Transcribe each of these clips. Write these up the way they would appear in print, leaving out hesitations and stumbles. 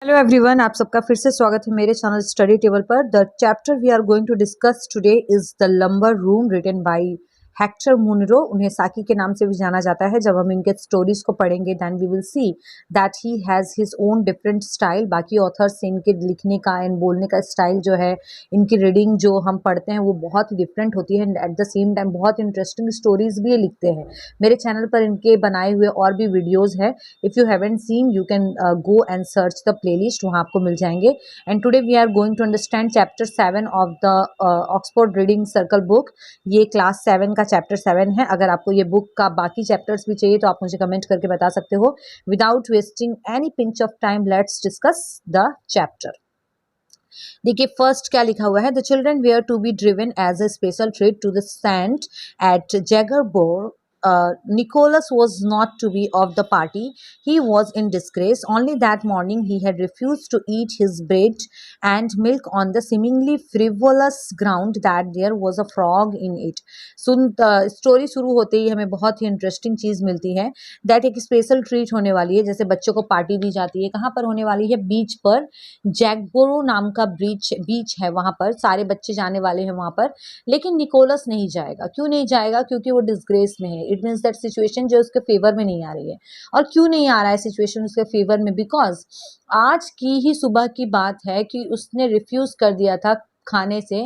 Hello everyone, आप सबका फिर से स्वागत है मेरे चैनल स्टडी टेबल पर। The chapter we are going to discuss today is the lumber room written by Hector Munro. उन्हें साकी के नाम से भी जाना जाता है। जब हम इनके स्टोरीज को पढ़ेंगे then we will see that he has his own different style. बाकी ऑथर्स से इनके लिखने का एंड बोलने का स्टाइल जो है, इनकी रीडिंग जो हम पढ़ते हैं वो बहुत ही डिफरेंट होती है and at the same time बहुत इंटरेस्टिंग स्टोरीज भी ये लिखते हैं। मेरे चैनल पर इनके बनाए हुए और भी वीडियोज़ है। If you haven't seen you can go and search the playlist, वहाँ आपको मिल जाएंगे। And today we are going to understand chapter 7 of the Oxford reading circle book. ये क्लास 7 का चैप्टर 7 है। अगर आपको ये बुक का बाकी चैप्टर्स भी चाहिए तो आप मुझे कमेंट करके बता सकते हो। Without wasting any pinch of time let's discuss the chapter. देखिए फर्स्ट क्या लिखा हुआ है। The children were to be driven as a special treat to the sands at Jagborough. Nicholas was not to be of the party. He was in disgrace. Only that morning he had refused to eat his bread and milk on the seemingly frivolous ground that there was a frog in it. Story शुरू होते ही हमें बहुत ही interesting चीज़ मिलती है that एक special treat होने वाली है। जैसे बच्चों को पार्टी दी जाती है, कहाँ पर होने वाली है? बीच पर। जैगबोरो नाम का बीच है, वहाँ पर सारे बच्चे जाने वाले हैं वहाँ पर। लेकिन निकोलस नहीं जाएगा। क्यों नहीं जाएगा? क्योंकि वो डिस्ग्रेस में है। इट मीन्स दैट सिचुएशन जो उसके फेवर में नहीं आ रही है। और क्यों नहीं आ रहा है सिचुएशन उसके फेवर में? बिकॉज आज की ही सुबह की बात है कि उसने रिफ्यूज कर दिया था खाने से।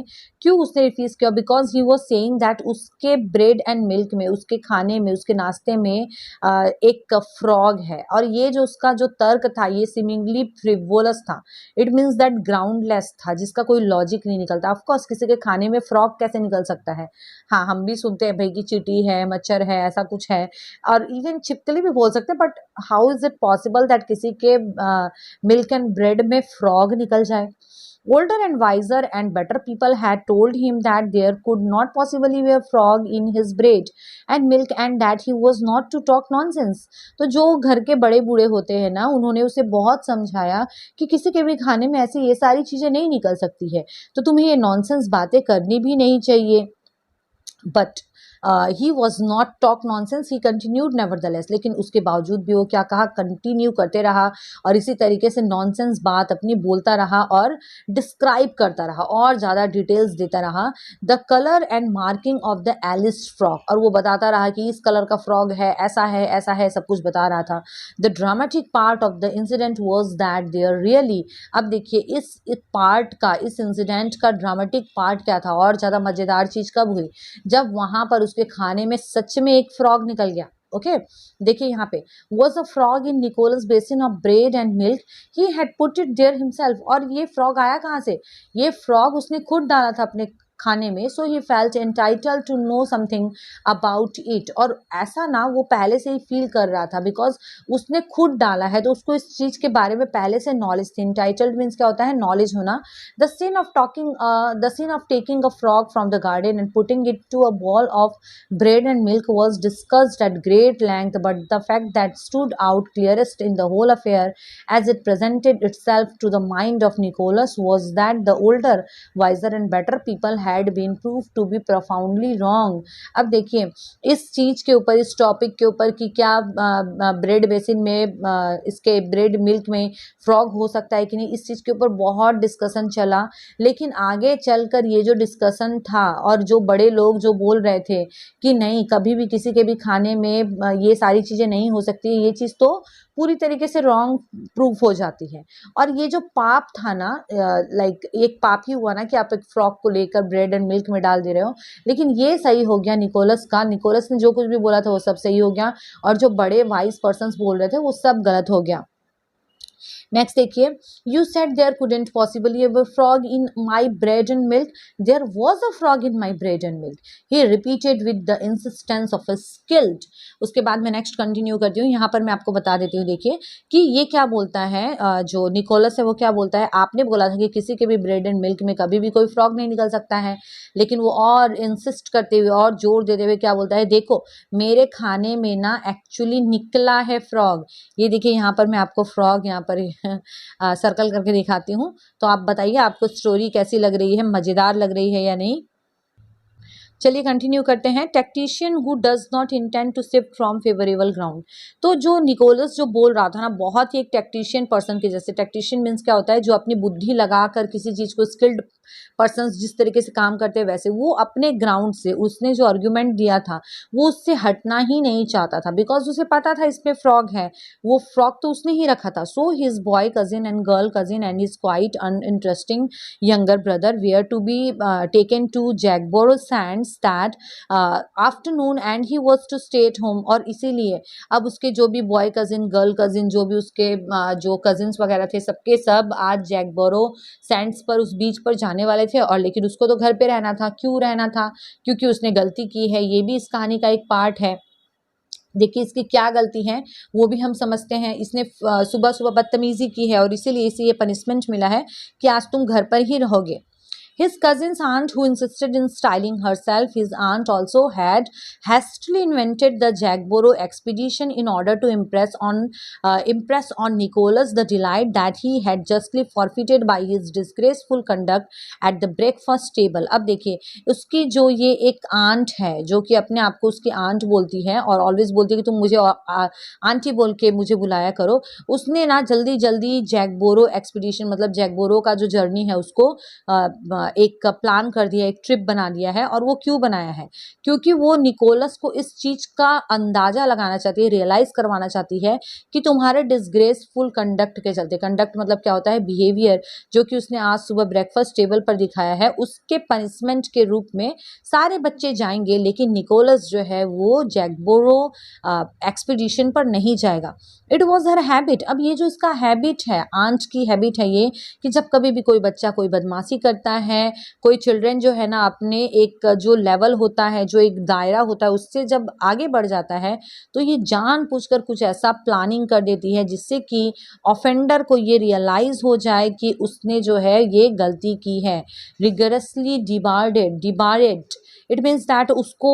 क्यों उसने रिफ्यूज किया? Because he was saying that उसके ब्रेड एंड मिल्क में, उसके खाने में, उसके नाश्ते में एक फ्रॉग है। और ये जो उसका जो तर्क था ये सीमिंगली फ्रिवोलस था। इट मीन्स दैट ग्राउंडलेस था, जिसका कोई लॉजिक नहीं निकलता। ऑफकोर्स किसी के खाने में फ्रॉग कैसे निकल सकता है? हाँ, हम भी सुनते हैं भाई कि चींटी है, मच्छर है, ऐसा कुछ है, और इवन छिपकली भी बोल सकते हैं। But how is it possible that किसी के मिल्क एंड ब्रेड में फ्रॉग निकल जाए? Older and wiser and better people had told him that there could not possibly be a frog in his bread and milk and that he was not to talk nonsense. तो जो घर के बड़े बूढ़े होते हैं ना, उन्होंने उसे बहुत समझाया कि किसी के भी खाने में ऐसी ये सारी चीज़ें नहीं निकल सकती है, तो तुम्हें ये नॉनसेंस बातें करनी भी नहीं चाहिए। But he was not talk nonsense, he continued nevertheless. लेकिन उसके बावजूद भी वो क्या कहा? कंटिन्यू करते रहा और इसी तरीके से नॉनसेंस बात अपनी बोलता रहा और डिस्क्राइब करता रहा और ज़्यादा डिटेल्स देता रहा। The colour and marking of the alleged frog, और वो बताता रहा कि इस कलर का फ्रॉग है, ऐसा है, ऐसा है, सब कुछ बता रहा था। The dramatic part of the incident was that there really, अब देखिए इस पार्ट का, इस इंसिडेंट का ड्रामेटिक पार्ट क्या था और ज़्यादा मज़ेदार चीज़ कब हुई? जब वहां पर उसके खाने में सच में एक फ्रॉग निकल गया। ओके देखिए यहाँ पे, was a frog in Nicholas basin of bread and milk, he had put it there himself. और ये फ्रॉग आया कहाँ से? ये फ्रॉग उसने खुद डाला था अपने खाने में। So he felt entitled to know something about it, और ऐसा ना वो पहले से ही फील कर रहा था बिकॉज उसने खुद डाला है, तो उसको इस चीज़ के बारे में पहले से नॉलेज थी। एंटाइटल्ड मीन्स क्या होता है? नॉलेज होना। The scene of taking a frog from the garden and putting it to a bowl of bread and milk was discussed at great length, but the fact that stood out clearest in the whole affair as it presented itself to the mind of Nicholas was that the older, wiser and better people had been proved to be profoundly wrong. अब देखिए इस चीज़ के ऊपर, इस topic के ऊपर कि क्या ब्रेड बेसिन में इसके ब्रेड मिल्क में फ्रॉग हो सकता है कि नहीं, इस चीज़ के ऊपर बहुत डिस्कशन चला। लेकिन आगे चलकर ये जो डिस्कशन था और जो बड़े लोग जो बोल रहे थे कि नहीं, कभी भी किसी के भी खाने में ये सारी चीज़ें नहीं हो सकती, ये चीज़ तो पूरी तरीके से रॉन्ग प्रूफ हो जाती है। और ये जो पाप था ना, लाइक एक पाप ही हुआ ना कि आप एक फ्रॉक को लेकर ब्रेड एंड मिल्क में डाल दे रहे हो। लेकिन ये सही हो गया निकोलस का। निकोलस ने जो कुछ भी बोला था वो सब सही हो गया, और जो बड़े वाइज पर्सन्स बोल रहे थे वो सब गलत हो गया। नेक्स्ट देखिए, you said there couldn't possibly a frog in my bread and milk, there was a frog in my bread and milk, he repeated with the insistence of a skilled. उसके बाद मैं नेक्स्ट कंटिन्यू करती हूँ। यहाँ पर मैं आपको बता देती हूँ, देखिए कि ये क्या बोलता है, जो निकोलस है वो क्या बोलता है। आपने बोला था कि किसी के भी ब्रेड एंड मिल्क में कभी भी कोई फ्रॉग नहीं निकल सकता है, लेकिन वो और इंसिस्ट करते हुए और जोर देते हुए क्या बोलता है? देखो मेरे खाने में ना एक्चुअली निकला है फ्रॉग। ये देखिए यहाँ पर मैं आपको फ्रॉग यहाँ पर सर्कल करके दिखाती हूँ। तो आप बताइए आपको स्टोरी कैसी लग रही है, मज़ेदार लग रही है या नहीं? चलिए कंटिन्यू करते हैं। Tactician who does not intend to shift from favourable ground. तो जो निकोलस जो बोल रहा था ना, बहुत ही एक टैक्टिशियन पर्सन के जैसे। टैक्टिशियन मीन्स क्या होता है, जो अपनी बुद्धि लगाकर किसी चीज को, स्किल्ड पर्सन जिस तरीके से काम करते हैं वैसे। वो अपने ग्राउंड से उसने जो आर्ग्यूमेंट दिया था वो उससे हटना ही नहीं चाहता था, बिकॉज उसे पता था इसमें फ्रॉग है। वो फ्रॉग तो उसने ही रखा था। So his boy cousin and girl cousin and his quiet uninteresting younger brother were to be taken to Jagborough Sands that afternoon and he was to stay at home। और इसीलिए अब उसके जो भी बॉय कजिन, गर्ल कजिन, जो भी उसके जो कजिन्स वगैरह थे, सबके सब आज जैकबोरो सैंड्स पर, उस बीच पर जाने वाले थे। और लेकिन उसको तो घर पे रहना था। क्यों रहना था? क्योंकि उसने गलती की है। ये भी इस कहानी का एक पार्ट है। देखिए इसकी क्या गलती है वो भी हम समझते हैं। इसने सुबह सुबह बदतमीजी की है और इसीलिए इसे ये पनिशमेंट मिला है कि आज तुम घर पर ही रहोगे। His cousin's aunt, who insisted in styling herself his aunt, also had hastily invented the Jagborough expedition in order to impress on Nicholas the delight that he had justly forfeited by his disgraceful conduct at the breakfast table। अब देखिए उसकी जो ये एक aunt है, जो कि अपने आप को उसकी आंट बोलती है और ऑलवेज बोलती है कि तुम मुझे आंटी बोल के मुझे बुलाया करो। उसने ना जल्दी जल्दी जैकबोरो एक्सपीडिशन, मतलब जैकबोरो का जो जर्नी है उसको एक प्लान कर दिया, एक ट्रिप बना दिया है। और वो क्यों बनाया है? क्योंकि वो निकोलस को इस चीज का अंदाजा लगाना चाहती है, रियलाइज करवाना चाहती है कि तुम्हारे डिसग्रेसफुल कंडक्ट के चलते, कंडक्ट मतलब क्या होता है, बिहेवियर, जो कि उसने आज सुबह ब्रेकफास्ट टेबल पर दिखाया है, उसके पनिशमेंट के रूप में सारे बच्चे जाएंगे, लेकिन निकोलस जो है वो जैकबोरो एक्सपीडिशन पर नहीं जाएगा। It was her habit. अब ये जो इसका हैबिट है, आंट की हैबिट है ये, कि जब कभी भी कोई बच्चा कोई बदमाशी करता है, कोई चिल्ड्रन जो है ना अपने एक जो लेवल होता है, जो एक दायरा होता है, उससे जब आगे बढ़ जाता है तो ये जानबूझकर कुछ ऐसा प्लानिंग कर देती है जिससे कि ऑफेंडर को ये रियलाइज हो जाए कि उसने जो है ये गलती की है। रिगरसली डिबार्डेड इट मीन्स दैट उसको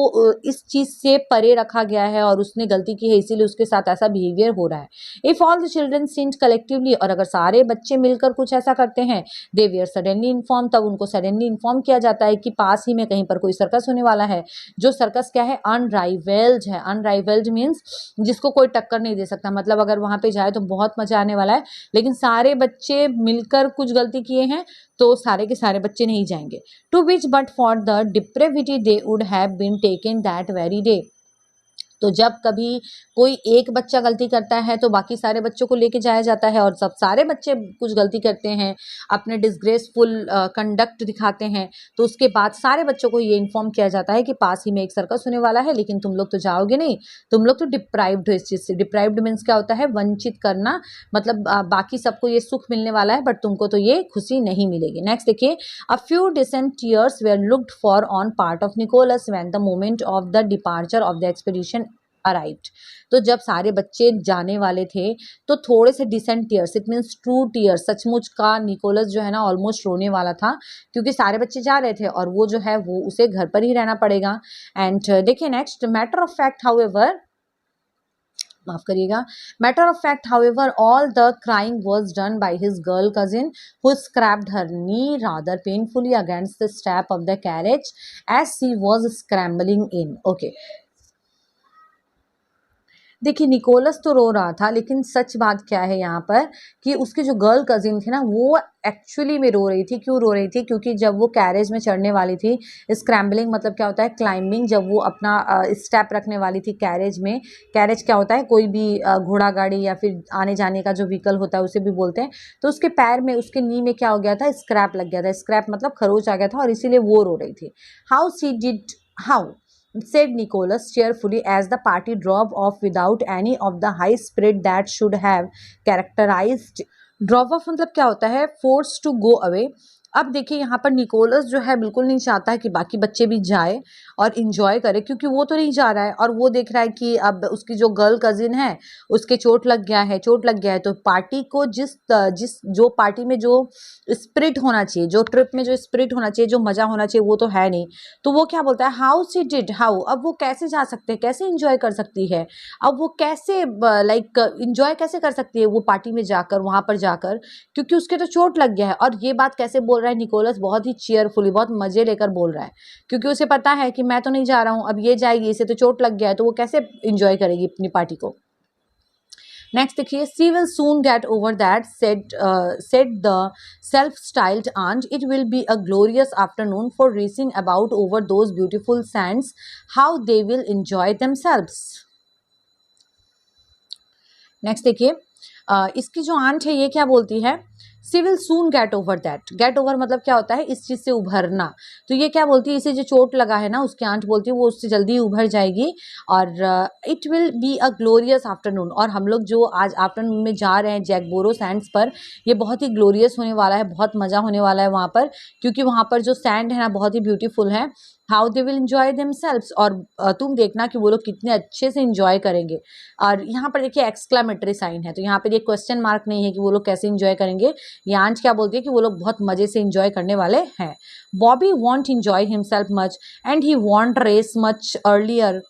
इस चीज से परे रखा गया है और उसने गलती की है, इसीलिए उसके साथ ऐसा बिहेवियर हो रहा है। If all the children सिंड collectively, और अगर सारे बच्चे मिलकर कुछ ऐसा करते हैं, दे वी आर सडनली इन्फॉर्म, तब उनको सडनली इन्फॉर्म किया जाता है कि पास ही में कहीं पर कोई सर्कस होने वाला है। जो सर्कस क्या है, अनराइवल्ड है। अनराइवल्ड मीन्स जिसको कोई टक्कर नहीं दे सकता, मतलब अगर वहां पे जाए तो बहुत मजा आने वाला है, लेकिन सारे बच्चे मिलकर कुछ गलती किए हैं तो सारे के सारे बच्चे नहीं जाएंगे। To which but for the depravity they would have been taken that very day. तो जब कभी कोई एक बच्चा गलती करता है तो बाकी सारे बच्चों को लेके जाया जाता है, और सब सारे बच्चे कुछ गलती करते हैं, अपने डिसग्रेसफुल कंडक्ट दिखाते हैं, तो उसके बाद सारे बच्चों को ये इन्फॉर्म किया जाता है कि पास ही में एक सर्कस होने वाला है, लेकिन तुम लोग तो जाओगे नहीं, तुम लोग तो डिप्राइव्ड हो इस चीज़ से। डिप्राइव्ड मीन्स क्या होता है, वंचित करना, मतलब बाकी सबको ये सुख मिलने वाला है बट तुमको तो ये खुशी नहीं मिलेगी। नेक्स्ट देखिए, a few decent tears were looked for on part of Nicholas when the moment of the departure of the expedition arrived. तो जब सारे बच्चे जाने वाले थे तो थोड़े से decent tears, it means true tears, सचमुच का निकोलस जो है ना ऑलमोस्ट रोने वाला था, क्योंकि सारे बच्चे जा रहे थे और वो जो है वो उसे घर पर ही रहना पड़ेगा। एंड देखिए next, matter of fact however, माफ करिएगा, matter of fact however all the crying was done by his girl cousin who scraped her knee rather painfully against the step of the carriage as she was scrambling in. Okay, देखिए Nicholas तो रो रहा था, लेकिन सच बात क्या है यहाँ पर कि उसकी जो गर्ल कजिन थी ना वो एक्चुअली में रो रही थी। क्यों रो रही थी? क्योंकि जब वो कैरेज में चढ़ने वाली थी, स्क्रैम्बलिंग मतलब क्या होता है, क्लाइंबिंग, जब वो अपना स्टेप रखने वाली थी कैरेज में। कैरेज क्या होता है, कोई भी घोड़ा गाड़ी या फिर आने जाने का जो व्हीकल होता है उसे भी बोलते हैं। तो उसके पैर में, उसके नी में क्या हो गया था, स्क्रैप लग गया था। स्क्रैप मतलब खरोच आ गया था और इसीलिए वो रो रही थी। How said Nicholas cheerfully as the party drove off without any of the high spirit that should have characterized। Drop of मतलब क्या होता है, फोर्स टू गो अवे। अब देखिए यहाँ पर निकोलस जो है बिल्कुल नहीं चाहता है कि बाकी बच्चे भी जाए और इंजॉय करे, क्योंकि वो तो नहीं जा रहा है और वो देख रहा है कि अब उसकी जो गर्ल कजिन है उसके चोट लग गया है। तो पार्टी को जिस जो पार्टी में जो स्पिरिट होना चाहिए, जो ट्रिप में जो स्पिरिट होना चाहिए, जो मजा होना चाहिए, वो तो है नहीं। तो वो क्या बोलता है, हाउ सी डिड, हाउ, अब वो कैसे जा सकते हैं, कैसे इंजॉय कर सकती है, अब वो कैसे लाइक इंजॉय कैसे कर सकती है वो पार्टी में जाकर, वहां पर जाकर, क्योंकि उसके तो चोट लग गया है। और ये बात कैसे बोल रहा है निकोलस, बहुत ही चीयरफुली, बहुत मजे लेकर बोल रहा है, क्योंकि उसे पता है कि मैं तो नहीं जा रहा हूँ, अब ये जाएगी, इसे तो चोट लग गया है, तो वो कैसे इंजॉय करेगी अपनी पार्टी को। नेक्स्ट देखिए, she will soon get over that, said the self styled aunt, it will be a glorious afternoon for racing about over those beautiful sands, how they will enjoy themselves. Next देखिए, इसकी जो aunt है ये क्या बोलती है, she will soon get over that. Get over मतलब क्या होता है, इस चीज़ से उभरना। तो ये क्या बोलती है, इसे जो चोट लगा है ना, उसकी आंट बोलती है वो उससे जल्दी उभर जाएगी। और it will be a glorious afternoon, और हम लोग जो आज आफ्टरनून में जा रहे हैं जैकबोरो सैंड्स पर, ये बहुत ही ग्लोरियस होने वाला है, बहुत मज़ा होने वाला है वहाँ पर, क्योंकि वहाँ पर जो सैंड है ना बहुत ही ब्यूटीफुल है। How they will enjoy themselves, और तुम देखना कि वो लोग कितने अच्छे से इंजॉय करेंगे। और यहाँ पर देखिए एक्सक्लामेटरी साइन है, तो यहाँ पर ये क्वेश्चन मार्क नहीं है कि वो लोग कैसे इंजॉय करेंगे। ये आंट क्या बोलती है कि वो लोग बहुत मजे से इंजॉय करने वाले हैं। Bobby won't enjoy himself much and he won't race much earlier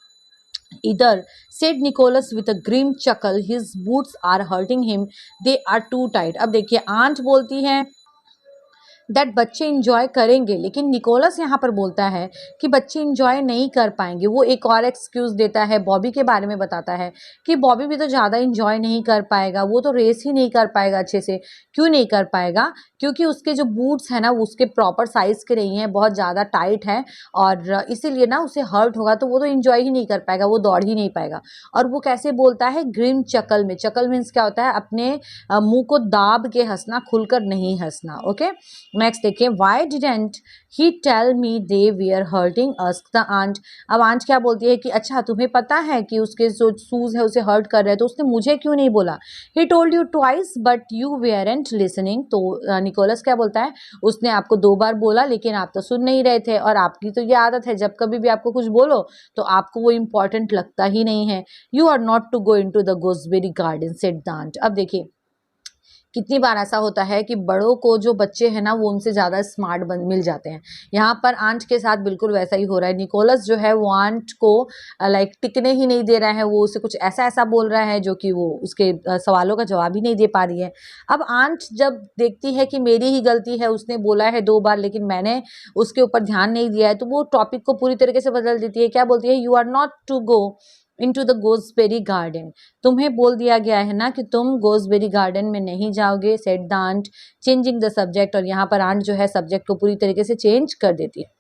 either, said Nicholas with a grim chuckle. His boots are hurting him, they are too tight. अब देखिए आंट बोलती है दैट बच्चे इंजॉय करेंगे, लेकिन निकोलस यहाँ पर बोलता है कि बच्चे इंजॉय नहीं कर पाएंगे। वो एक और एक्सक्यूज़ देता है, बॉबी के बारे में बताता है कि बॉबी भी तो ज़्यादा इंजॉय नहीं कर पाएगा, वो तो रेस ही नहीं कर पाएगा अच्छे से। क्यों नहीं कर पाएगा, क्योंकि उसके जो बूट्स हैं ना वो उसके प्रॉपर साइज़ के नहीं हैं, बहुत ज़्यादा टाइट है, और इसीलिए ना उसे हर्ट होगा, तो वो तो इंजॉय ही नहीं कर पाएगा, वो दौड़ ही नहीं पाएगा। और वो कैसे बोलता है, ग्रिम चकल में। चकल मीन्स क्या होता है, अपने मुंह को दाब के हंसना, खुलकर नहीं हंसना। ओके, नेक्स्ट देखिए, why didn't he tell me they were hurting us the aunt. अब आंट क्या बोलती है कि अच्छा तुम्हें पता है कि उसके जो शूज़ है उसे हर्ट कर रहे हैं, तो उसने मुझे क्यों नहीं बोला। He told you twice but you weren't listening. तो निकोलस क्या बोलता है, उसने आपको 2 बार बोला लेकिन आप तो सुन नहीं रहे थे, और आपकी तो ये आदत है जब कभी भी आपको कुछ बोलो तो आपको वो इंपॉर्टेंट लगता ही नहीं है। You are not to go into the gooseberry garden said the aunt. अब देखिए कितनी बार ऐसा होता है कि बड़ों को जो बच्चे हैं ना वो उनसे ज़्यादा स्मार्ट मिल जाते हैं। यहाँ पर आंट के साथ बिल्कुल वैसा ही हो रहा है। निकोलस जो है वो आंट को लाइक टिकने ही नहीं दे रहा है, वो उसे कुछ ऐसा ऐसा बोल रहा है जो कि वो उसके सवालों का जवाब ही नहीं दे पा रही है। अब आंट जब देखती है कि मेरी ही गलती है, उसने बोला है 2 बार लेकिन मैंने उसके ऊपर ध्यान नहीं दिया है, तो वो टॉपिक को पूरी तरीके से बदल देती है। क्या बोलती है, you are not to go into the gooseberry garden. तुम्हें बोल दिया गया है ना कि तुम gooseberry गार्डन में नहीं जाओगे, said the aunt changing the subject. और यहाँ पर आंट जो है सब्जेक्ट को पूरी तरीके से चेंज कर देती है।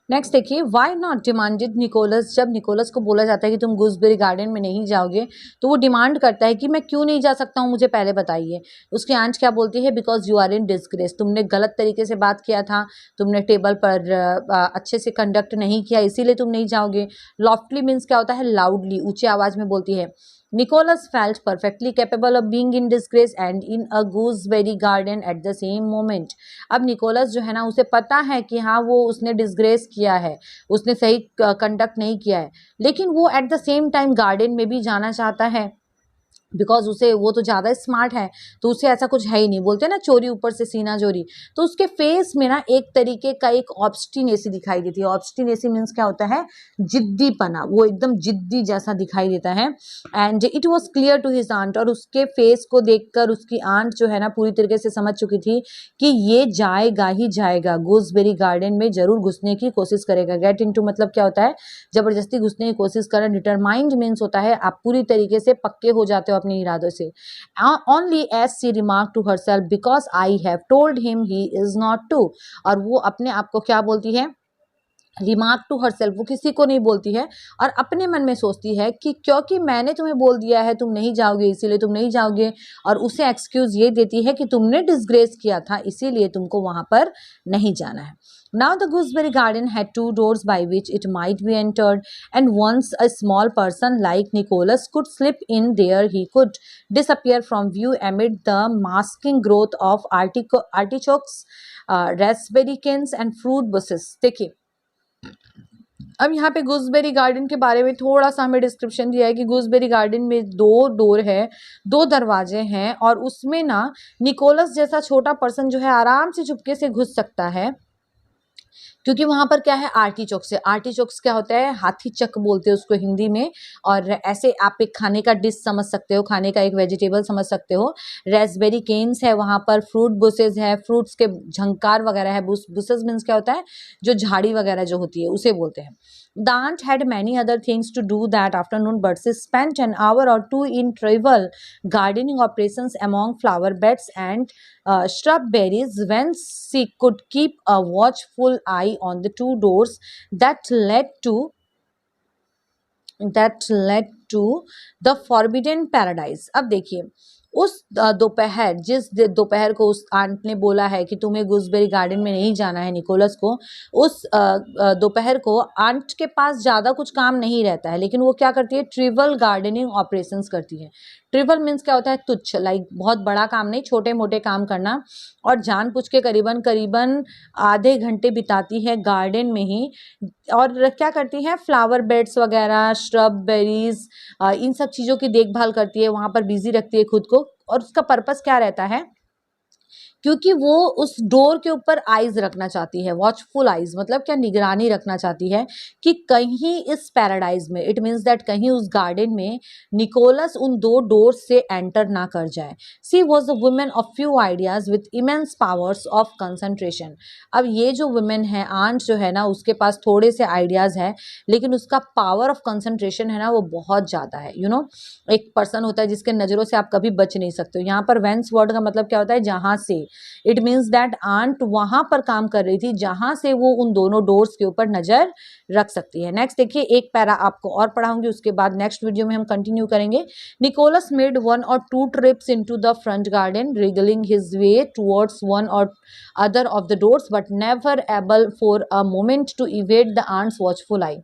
नेक्स्ट देखिए, वाई नॉट डिमांडेड निकोलस। जब निकोलस को बोला जाता है कि तुम gooseberry गार्डन में नहीं जाओगे, तो वो डिमांड करता है कि मैं क्यों नहीं जा सकता हूँ, मुझे पहले बताइए। उसकी आंट क्या बोलती है, because you are in disgrace. तुमने गलत तरीके से बात किया था, तुमने टेबल पर अच्छे से कंडक्ट नहीं किया, इसीलिए तुम नहीं जाओगे। लॉफ्टली मीन्स क्या होता है, लाउडली, ऊंची आवाज में बोलती है। Nicholas felt perfectly capable of being in disgrace and in a gooseberry garden at the same moment. अब निकोलस जो है ना उसे पता है कि हाँ वो उसने डिस्ग्रेस किया है, उसने सही कंडक्ट नहीं किया है, लेकिन वो at the same time garden में भी जाना चाहता है, बिकॉज उसे वो तो ज़्यादा स्मार्ट है, तो उसे ऐसा कुछ है ही नहीं। बोलते हैं ना चोरी ऊपर से सीना चोरी। तो उसके फेस में ना एक तरीके का एक ऑब्स्टिनेसी दिखाई देती है। ऑब्स्टिनेसी मीन्स क्या होता है, जिद्दीपना, वो एकदम जिद्दी जैसा दिखाई देता है। And it was clear to his aunt, और उसके फेस को देखकर उसकी आंट जो है ना पूरी तरीके से समझ चुकी थी कि ये जाएगा ही जाएगा, gooseberry गार्डन में जरूर घुसने की कोशिश करेगा। गेट इनटू मतलब क्या होता है, जबरदस्ती घुसने की कोशिश करना। डिटरमाइंड मीन्स होता है आप पूरी तरीके से पक्के हो जाते हो अपने इरादों से। Only as she remark to herself, because I have told him he is not to. और वो अपने आप को क्या बोलती है, रिमार्क टू हरसेल्फ, वो किसी को नहीं बोलती है, और अपने मन में सोचती है कि क्योंकि मैंने तुम्हें बोल दिया है तुम नहीं जाओगे, इसीलिए तुम नहीं जाओगे। और उसे एक्सक्यूज ये देती है कि तुमने डिस्ग्रेस किया था, इसीलिए तुमको वहां पर नहीं जाना है। Now the gooseberry garden had 2 doors by which it might be entered, and once a small person like Nicholas could slip in there, he could disappear from view amid the masking growth of artichokes, raspberry canes and fruit bushes. देखिए अब यहाँ पे gooseberry garden के बारे में थोड़ा सा हमें डिस्क्रिप्शन दिया है कि gooseberry गार्डन में 2 डोर है, 2 दरवाजे हैं, और उसमें ना निकोलस जैसा छोटा पर्सन जो है आराम से चुपके से घुस सकता है। क्योंकि वहाँ पर क्या है, आर्टिचोक्स है। आर्टिचोक्स क्या होता है, हाथी चक बोलते हैं उसको हिंदी में, और ऐसे आप एक खाने का डिश समझ सकते हो, खाने का एक वेजिटेबल समझ सकते हो। रेस्पबेरी केन्स है वहाँ पर, फ्रूट बुशेज है, फ्रूट्स के झंकार वगैरह है। बुशेज मीन्स क्या होता है, जो झाड़ी वगैरह जो होती है उसे बोलते हैं। The aunt had many other things to do that afternoon, but she spent an hour or two in trivial gardening operations among flower beds and shrubberries, when she could keep a watchful eye on the two doors that led to the forbidden paradise. अब देखिए, उस दोपहर, दोपहर को उस aunt ने बोला है कि तुम्हें गूसबेरी गार्डन में नहीं जाना है निकोलस को, उस दोपहर को आंट के पास ज़्यादा कुछ काम नहीं रहता है, लेकिन वो क्या करती है, ट्रिवल गार्डनिंग ऑपरेशंस करती है। ट्रिवल मीन्स क्या होता है, तुच्छ, लाइक बहुत बड़ा काम नहीं, छोटे मोटे काम करना, और जानबूझ के करीबन करीबन आधे घंटे बिताती है गार्डन में ही। और क्या करती है, फ्लावर बेड्स वगैरह, श्रब बेरीज, इन सब चीज़ों की देखभाल करती है, वहाँ पर बिजी रखती है खुद को। और उसका पर्पस क्या रहता है, क्योंकि वो उस डोर के ऊपर आइज रखना चाहती है, वॉचफुल आइज, मतलब क्या, निगरानी रखना चाहती है कि कहीं इस पैराडाइज में, इट मीन्स दैट कहीं उस गार्डन में निकोलस उन दो डोर से एंटर ना कर जाए। She was a woman of few ideas with immense powers of concentration. अब ये जो वुमेन है, आंट जो है ना, उसके पास थोड़े से आइडियाज है, लेकिन उसका पावर ऑफ कंसंट्रेशन है ना, वो बहुत ज़्यादा है। यू नो, एक पर्सन होता है जिसके नज़रों से आप कभी बच नहीं सकते हो। यहाँ पर वेंस वर्ड का मतलब क्या होता है, जहाँ से। इट मीन्स दैट आंट वहां पर काम कर रही थी जहां से वो उन दोनों डोर्स के ऊपर नजर रख सकती है। नेक्स्ट देखिए, एक पैरा आपको और पढ़ाऊंगी, उसके बाद नेक्स्ट वीडियो में हम कंटिन्यू करेंगे। Nicholas made 1 or 2 trips into the front garden, wriggling his way towards one or other of the doors, but never able for a moment to evade the aunt's watchful eye.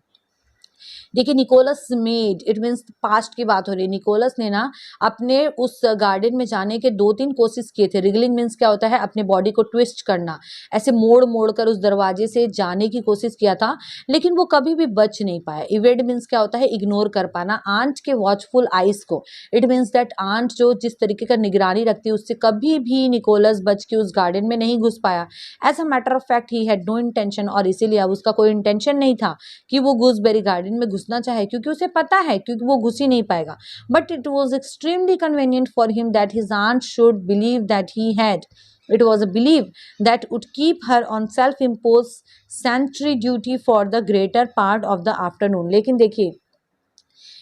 देखिए, Nicholas made, it means past की बात हो रही है। Nicholas ने ना अपने उस गार्डन में जाने के 2-3 कोशिश किए थे। रिगलिंग मीन्स क्या होता है, अपने बॉडी को ट्विस्ट करना, ऐसे मोड़ मोड़ कर उस दरवाजे से जाने की कोशिश किया था, लेकिन वो कभी भी बच नहीं पाया। इवेड मीन्स क्या होता है, इग्नोर कर पाना आंट के वॉचफुल आइज को। इट मीन्स दैट आंट जो जिस तरीके का निगरानी रखती है, उससे कभी भी निकोलस बच के उस गार्डन में नहीं घुस पाया। As a matter of fact he had no intention, और इसीलिए अब उसका कोई इंटेंशन नहीं था कि वो गूसबेरी गार्डन में घुसना चाहे, क्योंकि उसे पता है क्योंकि वो घुस ही नहीं पाएगा। But it was extremely convenient for him that his aunt should believe that he had, it was a belief that would keep her on self imposed sentry duty for the greater part of the afternoon। लेकिन देखिए,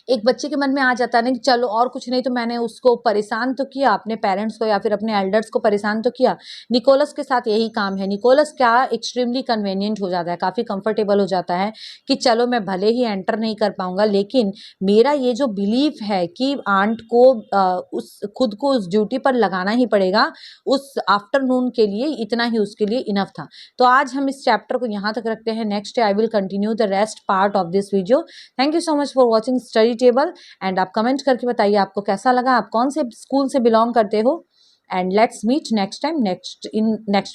एक बच्चे के मन में आ जाता है ना कि चलो और कुछ नहीं तो मैंने उसको परेशान तो किया, अपने पेरेंट्स को या फिर अपने एल्डर्स को परेशान तो किया। निकोलस के साथ यही काम है। निकोलस क्या, एक्सट्रीमली कन्वीनियंट हो जाता है, काफ़ी कंफर्टेबल हो जाता है कि चलो मैं भले ही एंटर नहीं कर पाऊंगा, लेकिन मेरा ये जो बिलीफ है कि आंट को उस खुद को उस ड्यूटी पर लगाना ही पड़ेगा उस आफ्टरनून के लिए, इतना ही उसके लिए इनफ था। तो आज हम इस चैप्टर को यहाँ तक रखते हैं। Next I will continue the rest part of this video. Thank you so much for watching study table, and आप कमेंट करके बताइए आपको कैसा लगा, आप कौन से स्कूल से बिलोंग करते हो, and let's meet next time next video.